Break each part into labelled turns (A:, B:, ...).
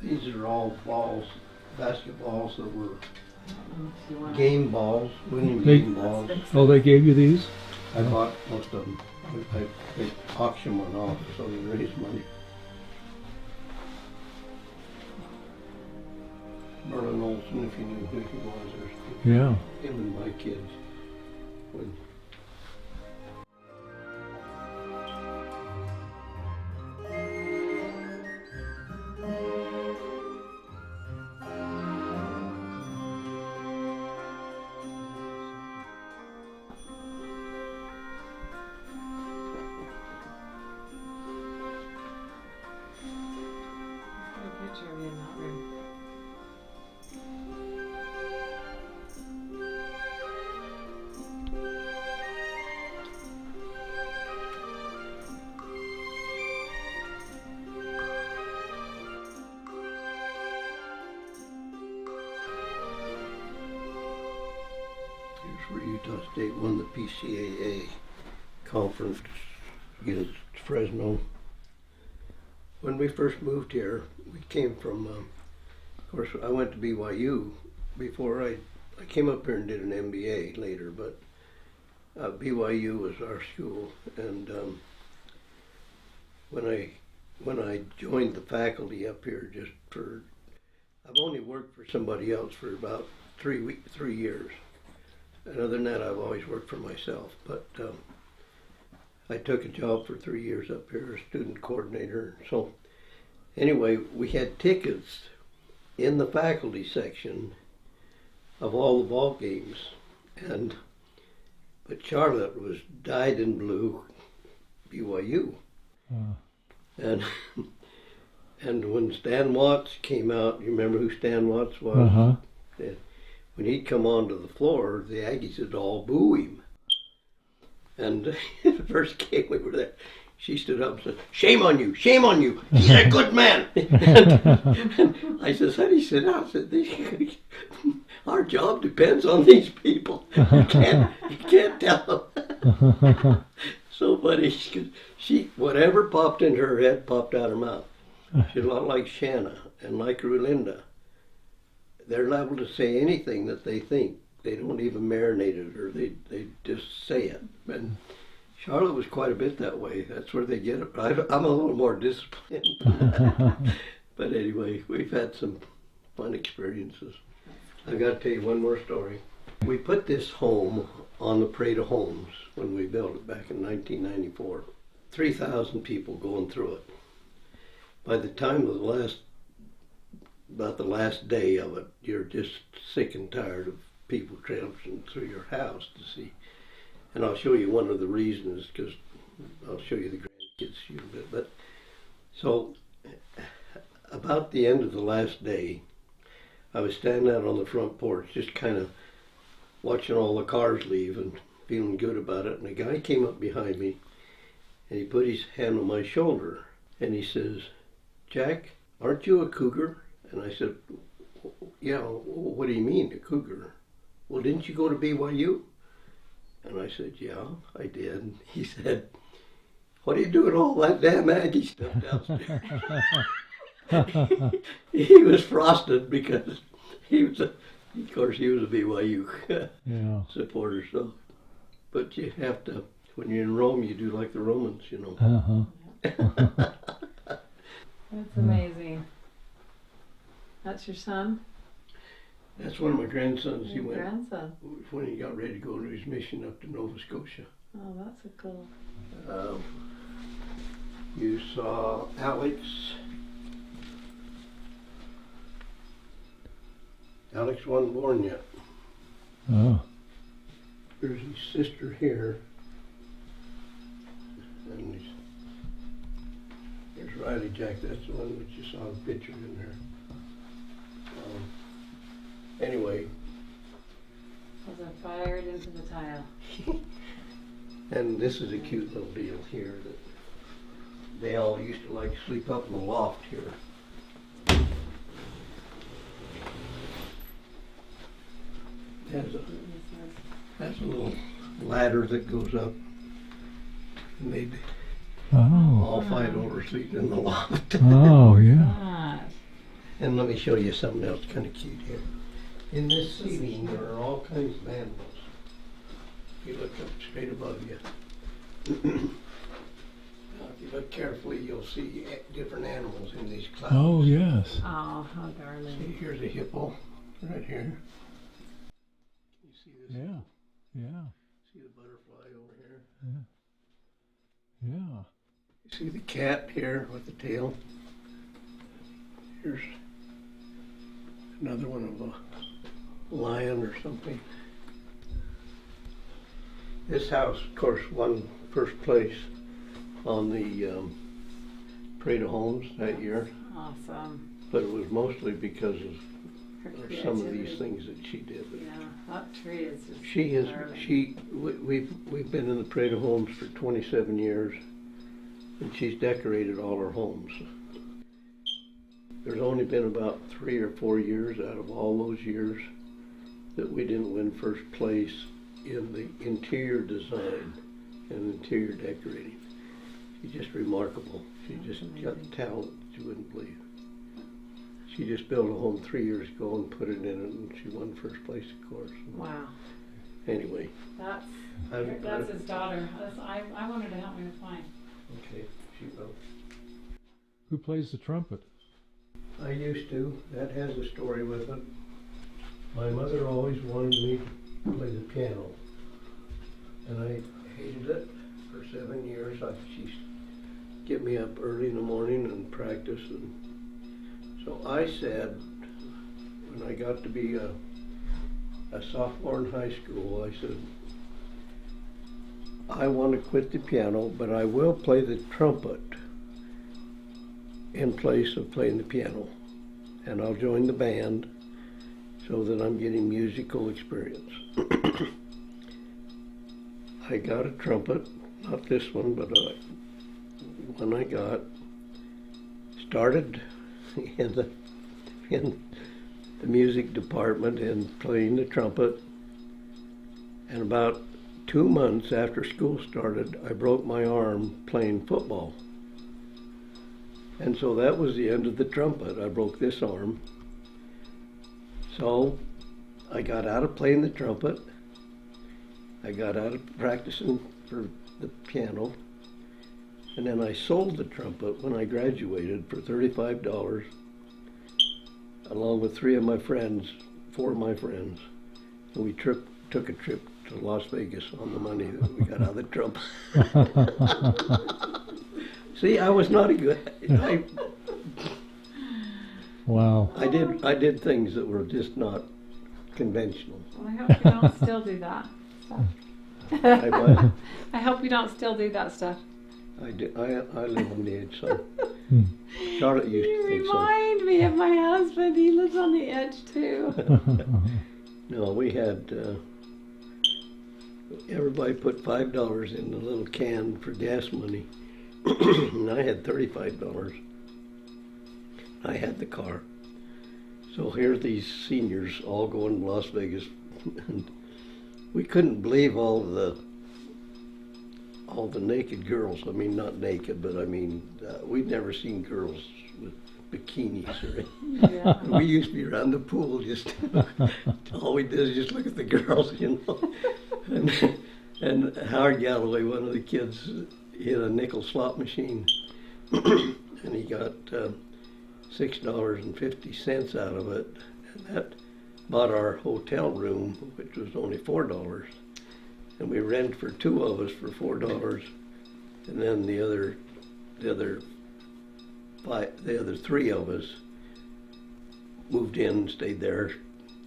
A: These are all balls, basketballs that were game balls, winning game balls.
B: Oh, they gave you these?
A: I bought most of them. They auction one off, so they raised money. Merlin Olsen, if you knew who he was, there's
B: Yeah.
A: him and my kids. When
C: Picture of you in that room.
A: here's where Utah State won the PCAA conference against Fresno. When we first moved here, we came from, of course, I went to BYU before I came up here and did an MBA later, but BYU was our school, and when I joined the faculty up here, I've only worked for somebody else for about 3 years, and other than that, I've always worked for myself. But I took a job for 3 years up here as student coordinator. So anyway, we had tickets in the faculty section of all the ball games, but Charlotte was dyed in blue BYU. And when Stan Watts came out, you remember who Stan Watts was?
B: Uh-huh.
A: When he'd come onto the floor, the Aggies would all boo him. And the first game we were there, she stood up and said, shame on you, he's a good man. and I said, honey, sit down. I said, our job depends on these people. You can't tell them. So funny, she, whatever popped into her head popped out her mouth. She's a lot like Shanna and like Rulinda. They're liable to say anything that they think. They don't even marinate it, or they just say it. And Charlotte was quite a bit that way. That's where they get it. I'm a little more disciplined. But anyway, we've had some fun experiences. I've got to tell you one more story. We put this home on the Parade of Homes when we built it back in 1994. 3,000 people going through it. By the time of about the last day of it, you're just sick and tired of people traipsing through your house to see. And I'll show you one of the reasons, because I'll show you the grandkids in a bit. But so about the end of the last day, I was standing out on the front porch, just kind of watching all the cars leave and feeling good about it. And a guy came up behind me, and he put his hand on my shoulder, and he says, Jack, aren't you a cougar? And I said, yeah, what do you mean, a cougar? Well, didn't you go to BYU? And I said, yeah, I did. He said, what are you doing all that damn Aggie stuff downstairs? He was frosted because of course, he was a BYU supporter. So, but you have to, when you're in Rome, you do like the Romans, you know.
C: That's amazing. That's your son?
A: That's one of my grandsons. He
C: Your
A: went
C: grandson.
A: when he got ready to go to his mission up to Nova Scotia.
C: Oh, that's a cool.
A: You saw Alex. Alex wasn't born yet.
B: Oh.
A: There's his sister here. And there's Riley Jack. That's the one that you saw the picture in there. Anyway.
C: As I fired into the tile.
A: And this is a cute little deal here that they all used to like to sleep up in the loft here. Has a little ladder that goes up. And they'd all fight over sleeping in the loft.
B: Oh, yeah.
C: That.
A: And let me show you something else kind of cute here. In this ceiling, there are all kinds of animals. If you look up straight above you. Now, if you look carefully, you'll see different animals in these clouds.
B: Oh, yes.
C: Oh, how
A: See,
C: darling.
A: here's a hippo right here. You see this?
B: Yeah. Yeah.
A: See the butterfly over here?
B: Yeah.
A: You see the cat here with the tail? Here's another one of a lion or something. This house, of course, won first place on the Parade of Homes that year,
C: Awesome.
A: but it was mostly because
C: Her
A: of some of these
C: creativity.
A: things that she did.
C: Yeah, that tree is just
A: She is.
C: darling.
A: We've been in the Parade of Homes for 27 years, and she's decorated all our homes. There's only been about 3 or 4 years out of all those years that we didn't win first place in the interior design and interior decorating. She's just remarkable. She just got talent that you wouldn't believe. She just built a home 3 years ago and put it in, and she won first place, of course.
C: Wow.
A: Anyway.
C: That's his daughter. I wanted to help me with mine.
A: Okay, she will.
B: Who plays the trumpet?
A: I used to. That has a story with it. My mother always wanted me to play the piano, and I hated it for 7 years. She'd get me up early in the morning and practice, and so I said, when I got to be a sophomore in high school, I said, I want to quit the piano, but I will play the trumpet in place of playing the piano, and I'll join the band so that I'm getting musical experience. I got a trumpet, not this one, but one I got, started in the music department and playing the trumpet, and about 2 months after school started, I broke my arm playing football. And so that was the end of the trumpet. I broke this arm. So I got out of playing the trumpet. I got out of practicing for the piano. And then I sold the trumpet when I graduated for $35, along with 4 of my friends. And we took a trip to Las Vegas on the money that we got out of the trumpet. See, I was not a good.
B: Wow.
A: I did things that were just not conventional.
C: Well, I hope you don't still do that stuff.
A: I what?
C: I hope you don't still do that stuff.
A: I live on the edge, so Charlotte used
C: You
A: to think so.
C: remind me of my husband. He lives on the edge too.
A: No, we had everybody put $5 in the little can for gas money, and I had $35. I had the car. So here these seniors all going to Las Vegas, and we couldn't believe all the naked girls. I mean, not naked, but I mean, we'd never seen girls with bikinis or
C: Yeah.
A: we used to be around the pool, just all we did is just look at the girls, you know. And Howard Galloway, one of the kids, hit a nickel slot machine, and he got $6.50 out of it, and bought our hotel room, which was only $4, and we rented for two of us for $4, and then the other three of us moved in and stayed there.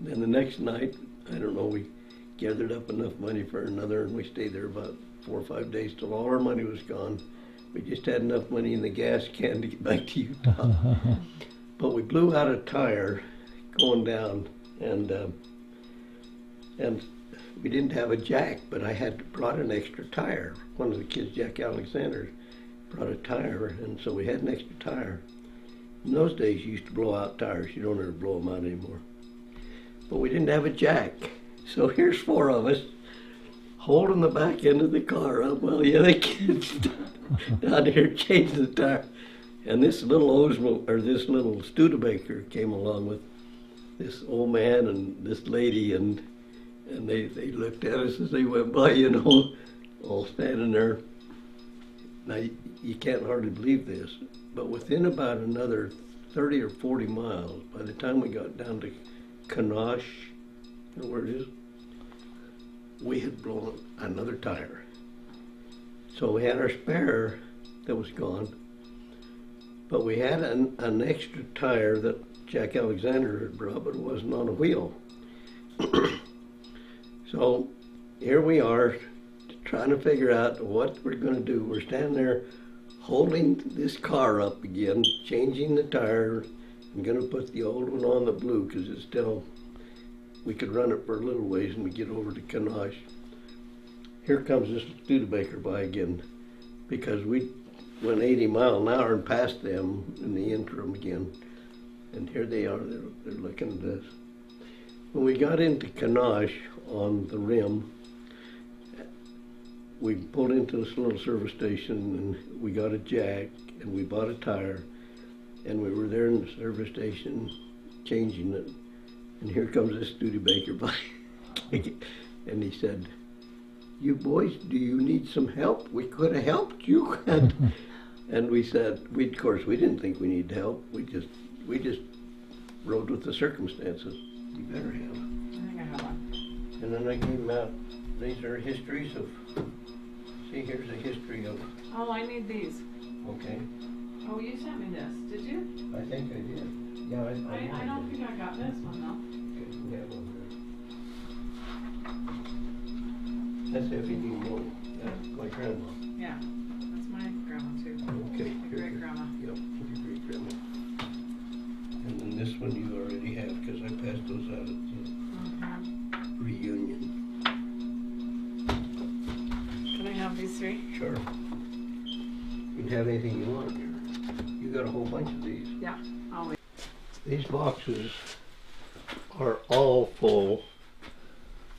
A: Then the next night, I don't know, we gathered up enough money for another, and we stayed there about 4 or 5 days till all our money was gone. We just had enough money in the gas can to get back to Utah. But we blew out a tire going down, and we didn't have a jack, but I had brought an extra tire. One of the kids, Jack Alexander, brought a tire, and so we had an extra tire. In those days, you used to blow out tires. You don't ever blow them out anymore. But we didn't have a jack. So here's 4 of us holding the back end of the car up while the other kids down here changing the tire. And this little this little Studebaker came along with this old man and this lady, and they looked at us as they went by, you know, all standing there. Now, you can't hardly believe this, but within about another 30 or 40 miles, by the time we got down to Kanosh, you know where it is, we had blown another tire. So we had our spare that was gone, but we had an extra tire that Jack Alexander had brought, but it wasn't on a wheel. So here we are trying to figure out what we're going to do. We're standing there holding this car up again, changing the tire. I'm going to put the old one on the blue because it's still, we could run it for a little ways and we get over to Kanosh. Here comes this Studebaker by again, because we went 80 miles an hour and passed them in the interim again. And here they are, they're looking at us. When we got into Kanosh on the rim, we pulled into this little service station and we got a jack and we bought a tire, and we were there in the service station changing it. And here comes this Studebaker by. And he said, "You boys, do you need some help? We could have helped you." And we said, of course, we didn't think we needed help. We just rode with the circumstances. You better have.
C: I think I have one.
A: And then I gave him out, these are histories of, see, here's a history of,
C: Oh, I need these.
A: okay,
C: Oh, you sent me this, did you?
A: I think I did. Yeah,
C: I don't think I got this one though.
A: Okay, we have one there. That's Effie Dean Moore. That's my grandma.
C: Yeah, that's my grandma too.
A: Okay.
C: My great grandma.
A: Yep, your great grandma. And then this one you already have, because I passed those out at the reunion.
C: Can I have these 3?
A: Sure. You can have anything you want here. You got a whole bunch of these.
C: Yeah, I'll
A: These boxes are all full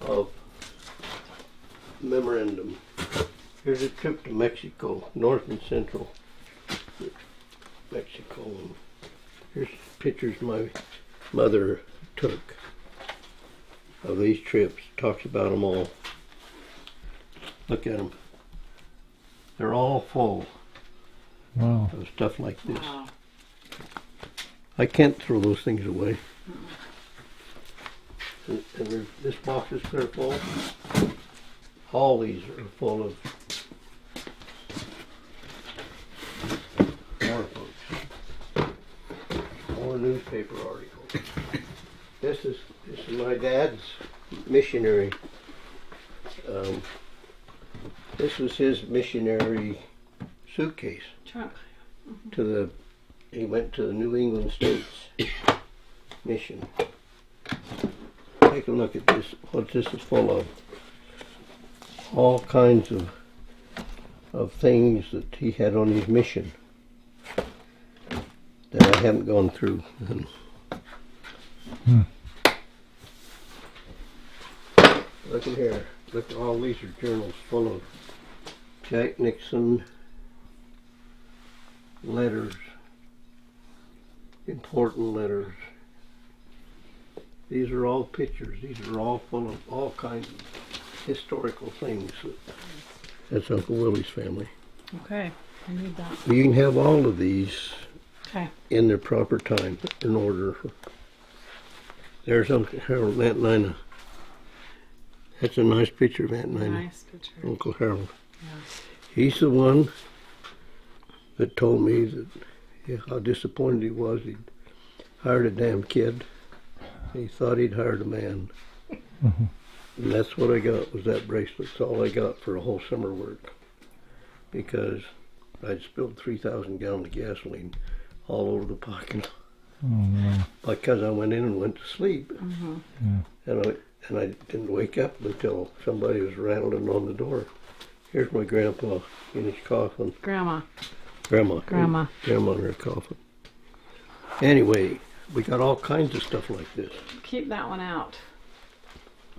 A: of memorandum. Here's a trip to Mexico, North and Central Mexico. Here's pictures my mother took of these trips. Talks about them all. Look at them. They're all full
B: Wow.
A: of stuff like this.
C: Wow.
A: I can't throw those things away. And this box is clear full. All these are full of more books, more newspaper articles. This is my dad's missionary. This was his missionary suitcase.
C: Trunk.
A: He went to the New England States mission. Take a look at this, what this is full of. All kinds of things that he had on his mission that I haven't gone through. Look at here. Look at all these are journals full of Jack Nixon letters, important letters. These are all pictures. These are all full of all kinds of historical things. That's Uncle Willie's family.
C: Okay, I need that.
A: You can have all of these
C: Okay.
A: in their proper time, in order. There's Uncle Harold, Aunt Nina. That's a nice picture of Aunt Nina.
C: Nice picture.
A: Uncle Harold.
C: Yeah.
A: He's the one that told me that how disappointed he was. He'd hired a damn kid. He thought he'd hired a man.
B: Mhm.
A: And that's what I got, was that bracelet. That's all I got for a whole summer work. Because I'd spilled 3,000 gallons of gasoline all over the parking lot.
B: Oh, no.
A: Because I went in and went to sleep.
C: Mm-hmm.
B: Yeah.
A: And I didn't wake up until somebody was rattling on the door. Here's my grandpa in his coffin.
C: Grandma.
A: Grandma in her coffin. Anyway, we got all kinds of stuff like this.
C: Keep that one out.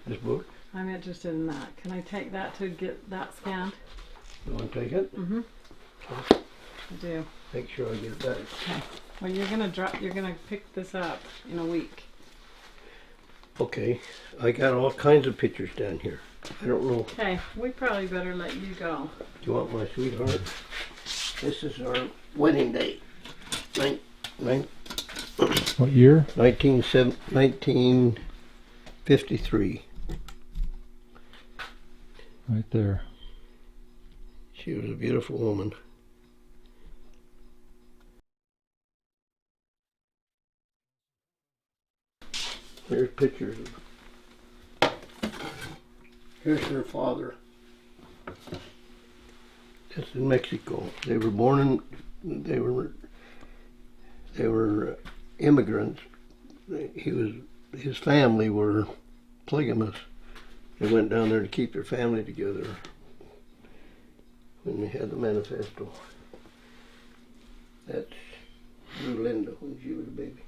A: This book,
C: I'm interested in that. Can I take that to get that scanned?
A: you want to take it?
C: Mm-hmm.
A: Okay.
C: I do.
A: Make sure I get it back.
C: Okay. Well, you're gonna pick this up in a week.
A: Okay, I got all kinds of pictures down here. I don't know.
C: Okay, we probably better let you go.
A: Do you want my sweetheart? This is our wedding day.
B: What year?
A: 1953.
B: Right there.
A: She was a beautiful woman. Here's pictures of. Here's her father. That's in Mexico. They were born in. They were immigrants. His family were polygamous. They went down there to keep their family together when they had the manifesto. That's Linda when she was a baby.